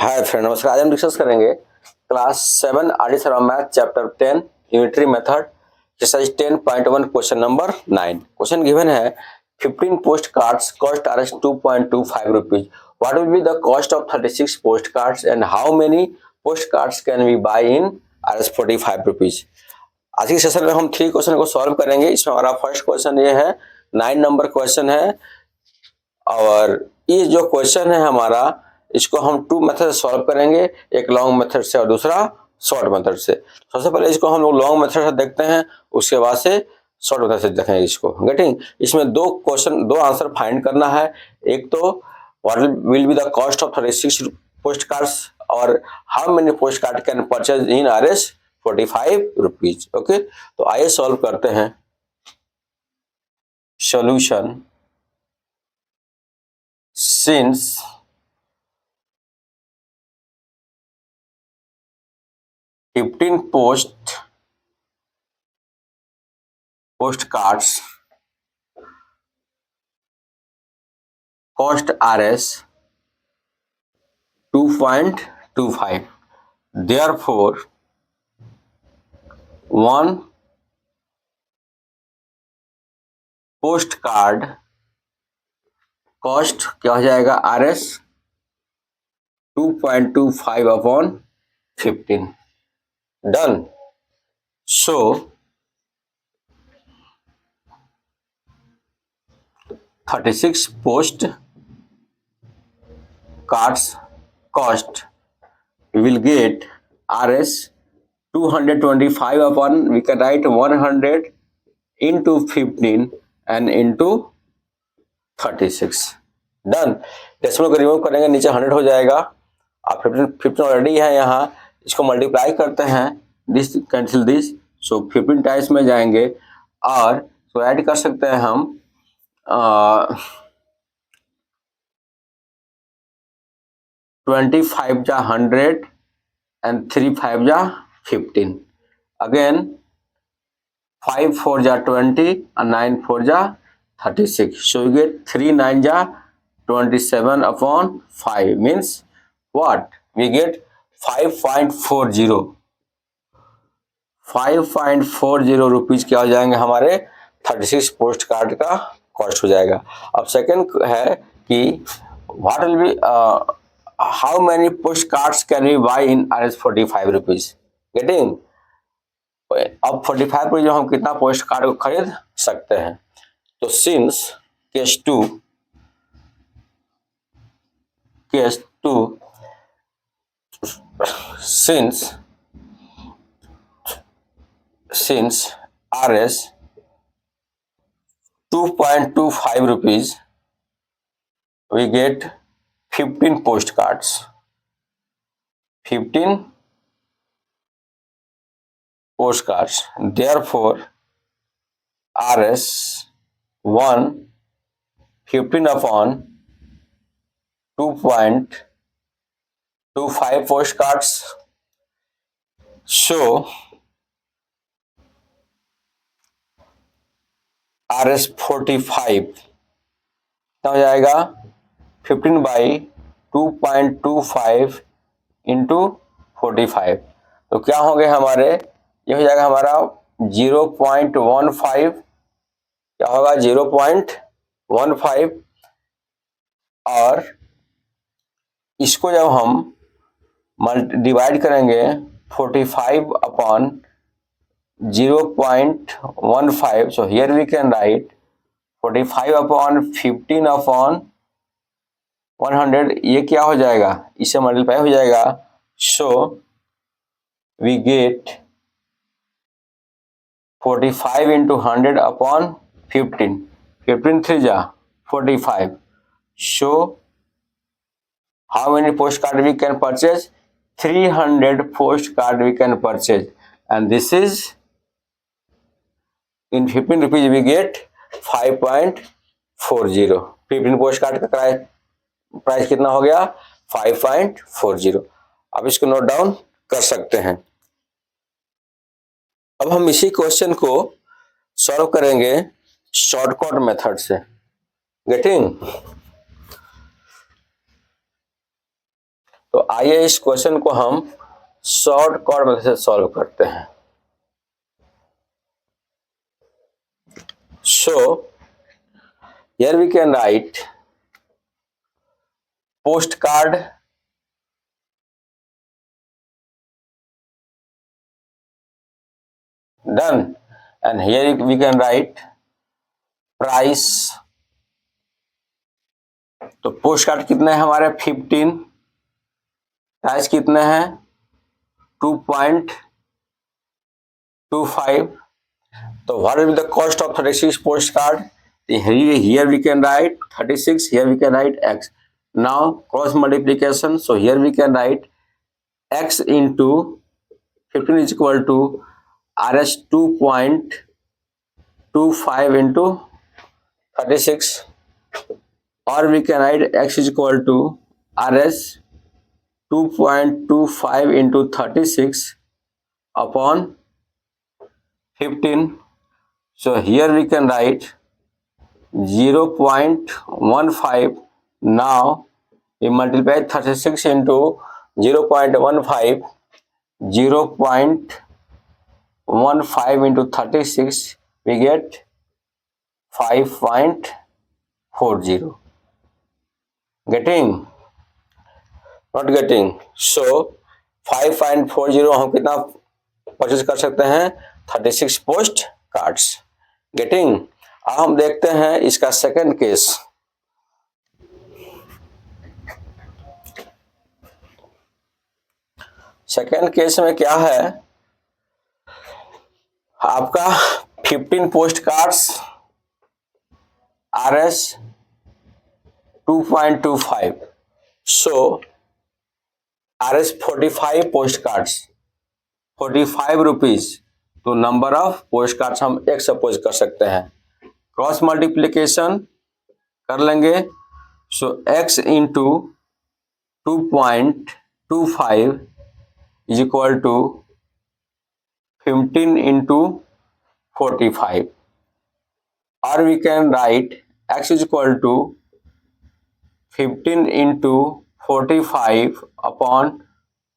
Hi friend, नमस्कार। आज हम डिस्कस करेंगे class 7 artificial math chapter 10 unitary method exercise 10.1 question number 9। Question given है 15 post cards cost Rs 2.25 rupees. What will be the cost of 36 post cards and how many post cards can we buy in RS 45 rupees. आज के session में हम 3 question को solve करेंगे। इसमें हमारा first question ये है, 9 नंबर क्वेश्चन है और ये जो क्वेश्चन है हमारा, इसको हम 2 मेथड से सॉल्व करेंगे, एक लॉन्ग मेथड से और दूसरा शॉर्ट मेथड से। सबसे पहले इसको हम लोग लॉन्ग मेथड से देखते हैं, उसके बाद से शॉर्ट मेथड से देखेंगे इसको। गेटिंग, इसमें 2 आंसर फाइंड करना है। एक तो what will be the cost of 36 post cards और how many post card can purchase in RS 45 rupees. Okay, तो आइए सॉल्व करते हैं। Solution, since $15 postcards cost Rs 2.25, therefore one postcard cost क्या हो जाएगा, Rs 2.25 upon 15। Done. So 36 post cards cost we will get Rs 225 upon, we can write 100 into 15 and into 36। Done. Decimal को remove करेंगे, नीचे 100 हो जाएगा। अब 15 ऑलरेडी है यहाँ, इसको मल्टीप्लाई करते हैं, this cancel this, so 15 times में जाएंगे और तो ऐड कर सकते हैं हम 25 जा 100 and 3 5 जा 15, अगेन 5 4 जा 20 and 9 4 जा 36, so you get 3 9 जा 27 upon 5 means what, we get 5.40 rupees क्या हो जाएंगे हमारे 36 पोस्ट कार्ड का कॉस्ट हो जाएगा। अब सेकंड है कि what will be how many post cards can we buy in RS 45 rupees. Getting, अब 45 रुपीज हम कितना पोस्ट कार्ड को खरीद सकते हैं। तो since case two since Rs 2.25 rupees, we get 15 postcards, 15 postcards, therefore Rs 1 15 upon 2.25 postcards, so Rs 45 कितना हो जाएगा, 15 बाई 2.25 इंटू 45, तो क्या होंगे हमारे, ये हो जाएगा हमारा 0.15, क्या होगा 0.15, और इसको जब हम डिवाइड करेंगे 45 upon 0.15, so here we can write 45 upon 15 upon 100, ये क्या हो जाएगा, इससे मल्टीप्लाई हो जाएगा, so we get 45 into 100 upon 15, 15 3 जा 45, so how many postcard we can purchase, 300 postcard we can purchase, and this is in 15 rupees we get 5.40। 15 post card का price कितना हो गया, 5.40। अब इसको नोट डाउन कर सकते हैं। अब हम इसी क्वेश्चन को सॉल्व करेंगे शॉर्टकट मेथड से। गेटिंग, तो आइए इस क्वेश्चन को हम शॉर्टकट मेथड से सॉल्व करते हैं। So here we can write post card done, and here we can write price. तो पोस्ट कार्ड कितने हैं हमारे 15, प्राइस कितने हैं 2.25। तो what will be the cost of 36 postcard? Here we can write 36, here we can write x. Now cross multiplication, so here we can write x into 15 is equal to rs 2.25 into 36, or we can write x is equal to rs 2.25 into 36 upon 15. So here we can write 0.15. Now we multiply 36 into 0.15. 0.15 into 36, we get 5.40. Getting? Not getting. So 5.40 हम कितना purchase कर सकते हैं 36 post cards. Getting? अब हम देखते हैं इसका सेकंड केस। सेकंड केस में क्या है, आपका 15 पोस्ट कार्ड्स RS 2.25, सो RS 45 पोस्ट कार्ड्स 45 रुपीज, तो नंबर ऑफ पोस्ट कार्ड्स हम एक सपोज कर सकते हैं। क्रॉस मल्टीप्लीकेशन कर लेंगे, so x into 2.25 is equal to 15 into 45, और we can write x is equal to 15 into 45 upon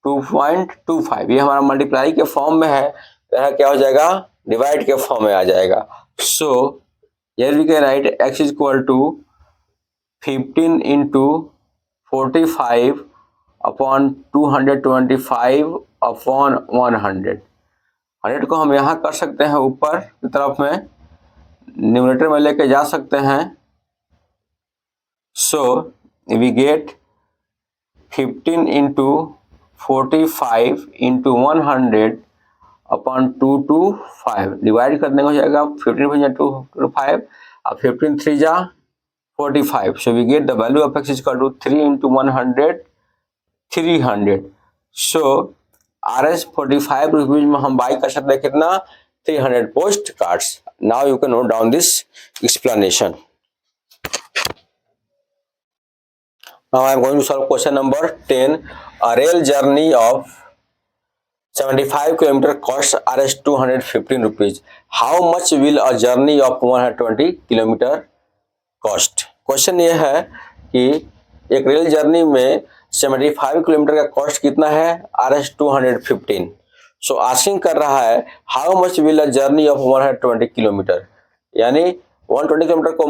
2.25। ये हमारा मल्टीप्लाई के फॉर्म में है, तो यह क्या हो जाएगा डिवाइड के फॉर्म में आ जाएगा। So here we can write x is equal to 15 into 45 upon 225 upon 100। 100 को हम यहाँ कर सकते हैं ऊपर की तरफ में, न्यूमरेटर में लेके जा सकते हैं। So we get 15 into 45 into 100 upon 225, divide करने को हो जाएगा 15 2 5 और 15 3 जा 45। So we get the value of x is equal to 3 into 100 300। So RS 45 rupees में हम बाई कर सकते हैं कितना 300 post cards. Now you can note down this explanation. Now I am going to solve question number 10. A rail journey of 75 km costs Rs 215 rupees. How much will a journey of 120 km cost? Question ये है कि एक rail journey में 75 kilometre का cost कितना है Rs 215। सो asking कर रहा है how much will a journey of 120 kilometre, यानी 120 किलोमीटर को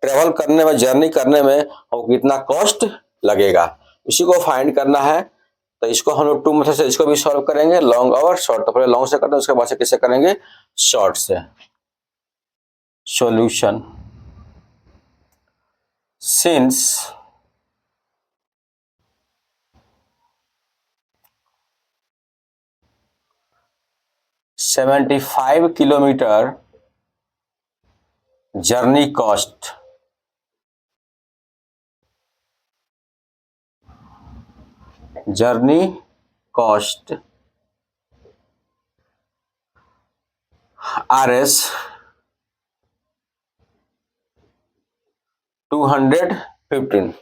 ट्रेवल करने में, जर्नी करने में हमको कितना कॉस्ट लगेगा, इसी को फाइंड करना है। तो इसको हम लोग टू मेथड से इसको भी सॉल्व करेंगे, लॉन्ग और शॉर्ट। तो पहले लॉन्ग से करते हैं, उसके बाद से कैसे करेंगे शॉर्ट से। Solution, since 75 kilometre journey cost RS 215।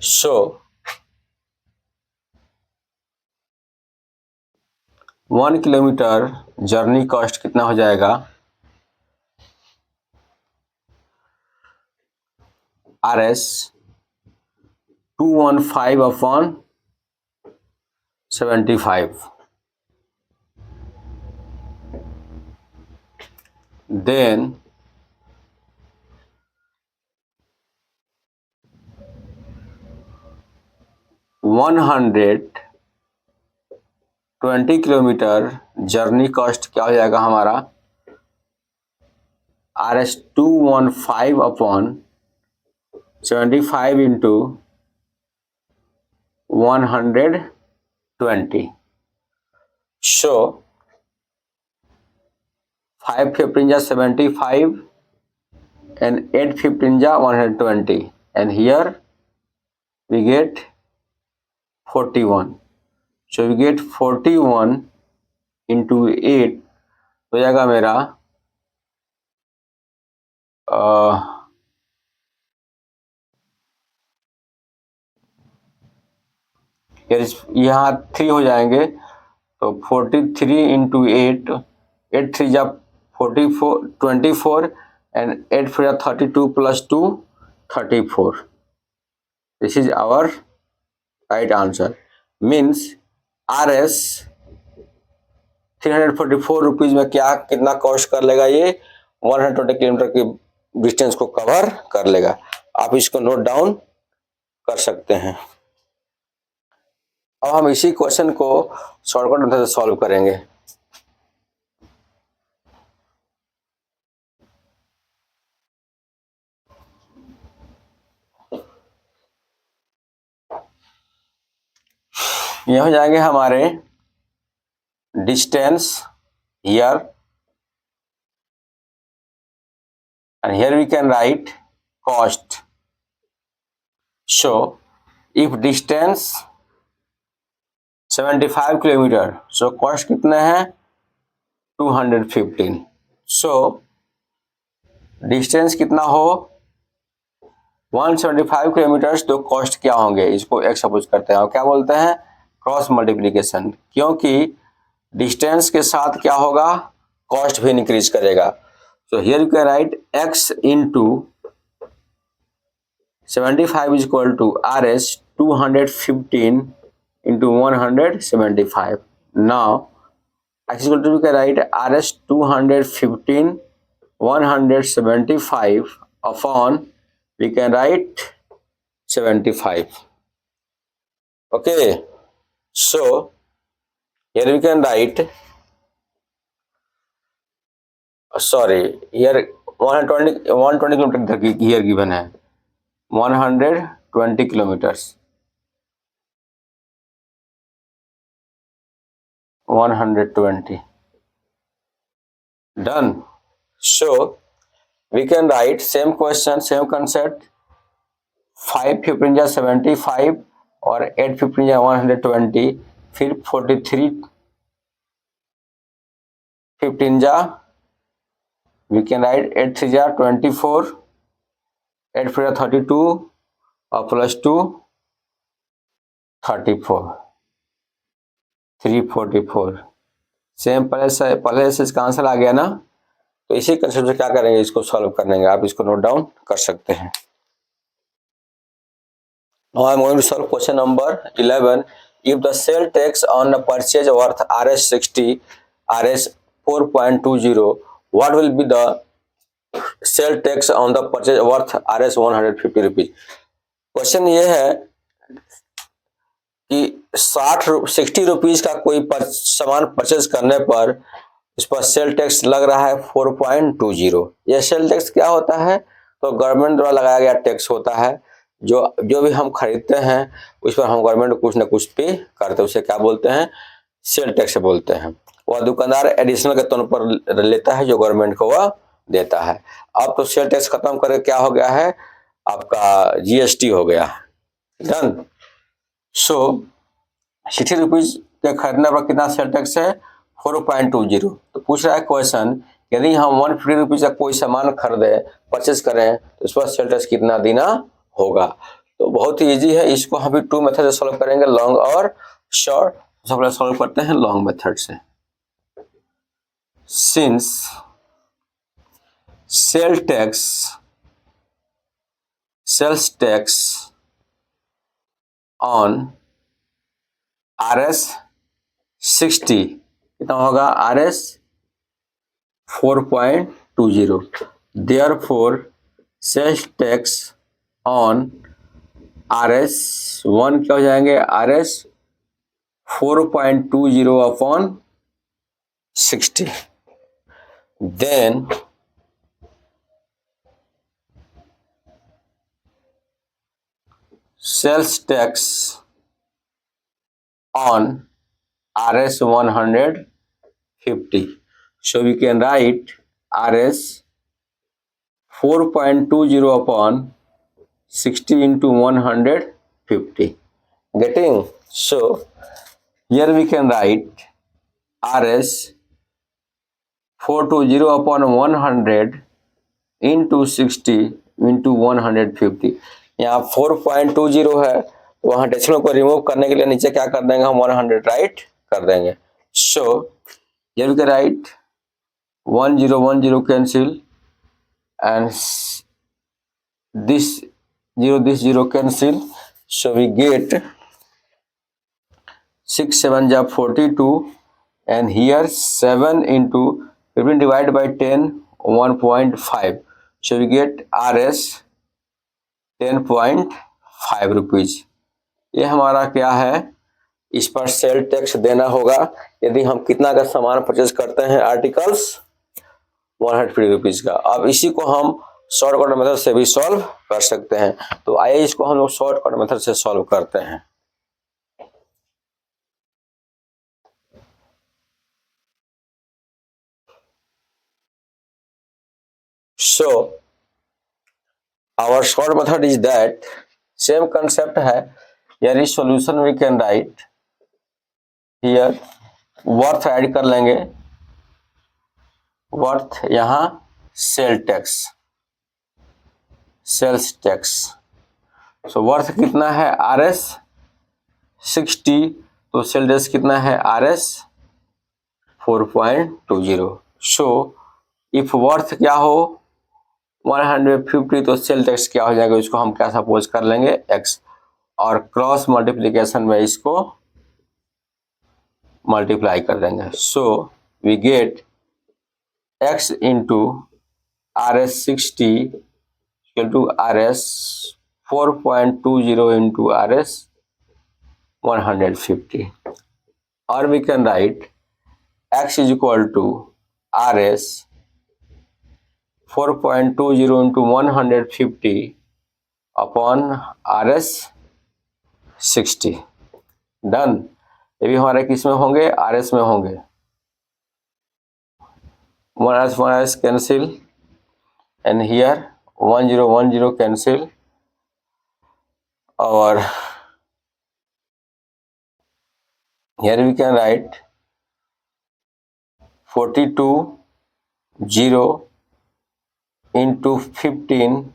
सो 1 किलोमीटर जर्नी कॉस्ट कितना हो जाएगा RS 215 upon 75. Then 120 kilometre journey cost क्या हो जाएगा हमारा, RS215 upon 75 into 120. So 5 15 75 and 8 15 120, and here we get 41. So we get 41 into 8 हो जाएगा मेरा यहाँ 3 हो जाएंगे, तो 43 इंटू 8, 8 3 जा 44 24 and 8 4 जा 32 plus 2 34. This is our right answer. Means RS 344 rupees में क्या कितना कॉस्ट कर लेगा, ये 120 किलोमीटर की डिस्टेंस को कवर कर लेगा. आप इसको नोट डाउन कर सकते हैं. अब हम इसी क्वेश्चन को शॉर्टकट मेथड से सॉल्व करेंगे. ये हो जाएंगे हमारे distance here, and here we can write cost. So if distance 75 kilometre, so cost कितने हैं 215. so डिस्टेंस कितना हो 175 किलोमीटर, तो कॉस्ट क्या होंगे, इसको एक सपोज करते हैं और क्या बोलते हैं क्रॉस मल्टीप्लिकेशन, क्योंकि डिस्टेंस के साथ क्या होगा कॉस्ट भी इंक्रीज करेगा. So here you can write x into 75 is equal to RS 215 into 175. Now x is equal to, you can write RS 215 175 upon, we can write 75. Okay, so here we can write, sorry, here 120 kilometre here given है 120 kilometres 120 done. So we can write same question, same concept, 5 15 जा 75 और 8 15 जा 120, फिर 43 15 जा, we can write 8 3 जा 24, 8 4 जा 32 और plus 2 34 344. Same पहले से इसका आंसर आ गया ना, तो इसी कंसेप्ट से क्या करेंगे, इसको सॉल्व कर लेंगे. आप इसको नोट डाउन कर सकते हैं. Now I am going to solve question number 11. If the sale tax on a purchase worth RS 60, RS 4.20, what will be the sale tax on the purchase worth RS 150 rupees. Question ये है कि 60 rupees का कोई सामान purchase करने पर इस पर सेल टैक्स लग रहा है 4.20. यह सेल टैक्स क्या होता है, तो गवर्नमेंट द्वारा लगाया गया टैक्स होता है. जो भी हम खरीदते हैं उस पर हम गवर्नमेंट को कुछ ना कुछ पे करते हैं, उसे क्या बोलते हैं सेल टैक्स बोलते हैं. वह दुकानदार एडिशनल के तौर पर लेता है जो गवर्नमेंट को वह देता है. अब तो सेल टैक्स खत्म करके क्या हो गया है, आपका GST हो गया. डन. सो 60 रुपीज के खरीदने पर कितना सेल टैक्स है 4.20. तो पूछ रहा है क्वेश्चन, यदि हम 150 रुपीज का कोई सामान खरीदे परचेज करें तो इस पर सेल टैक्स कितना देना होगा. तो बहुत ही इजी है, इसको हम भी 2 मेथड से सॉल्व करेंगे, लॉन्ग और शॉर्ट. सबसे सॉल्व करते हैं लॉन्ग मेथड से. Since sales tax on RS 60, कितना होगा RS 4.20। Therefore sales tax on RS 1 क्या हो जाएंगे RS 4.20 upon 60। Then sales tax on RS 150. So we can write RS 4.20 upon 60 into 150. Getting? So here we can write RS 420 upon 100 into 60 into 150। यहाँ 4.20 है, वहाँ decimal को remove करने के लिए नीचे क्या कर देंगे हम 100 राइट कर देंगे। सो here we can write 1010 cancel and this 0 cancel, so we get 6 7 ja 42 and here 7 into 15 divided by 10 1.5, so we get RS 10.5 rupees. ये हमारा क्या है, इस पर सेल टैक्स देना होगा यदि हम कितना का सामान परचेज करते हैं, आर्टिकल्स 150 रुपीज का। अब इसी को हम शॉर्टकट मेथड से भी सॉल्व कर सकते हैं, तो आइए इसको हम लोग शॉर्टकट मेथड से सॉल्व करते हैं। So our short method is that, same concept है, यानी solution we can write here, worth add कर लेंगे, वर्थ यहाँ sale tax, sales tax. So worth कितना है RS 60, तो सेल टैक्स कितना है RS 4.20। सो इफ वर्थ क्या हो 150, तो सेल टैक्स क्या हो जाएगा, इसको हम क्या सपोज कर लेंगे X, और क्रॉस मल्टीप्लीकेशन में इसको मल्टीप्लाई कर देंगे। So we get X into RS 60 equal to RS 4.20 into RS 150, or we can write X is equal to RS 4.20 into 150 upon RS 60। Done. ये भी हमारे किस में होंगे, RS में होंगे। 1 cancel and here 1010 cancel, और here we can write 42 into 15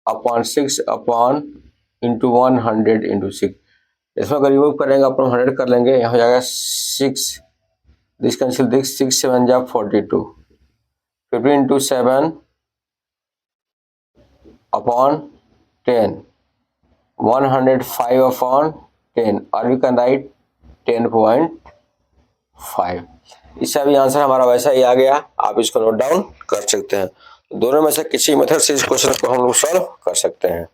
upon 6 upon into 100 into 6। इसमें अगर रिमूव करेंगे अपन 100 कर लेंगे, यहाँ हो जाएगा 6, दिस कैंसिल दिस, 6 7 जा 42, 15 into 7 upon 10, 105 upon 10, और वी कैन राइट 10.5। इसका भी आंसर हमारा वैसा ही आ गया, आप इसको नोट डाउन कर सकते हैं। दोनों में से किसी मेथड से इस क्वेश्चन को हम लोग सॉल्व कर सकते हैं।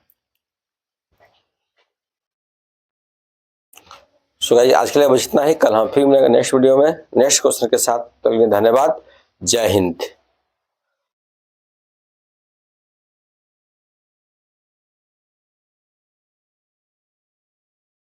सो गाइस, आज के लिए बस इतना ही। कल हम फिर मिलेंगे नेक्स्ट वीडियो में नेक्स्ट क्वेश्चन के साथ। तो धन्यवाद, जय हिंद।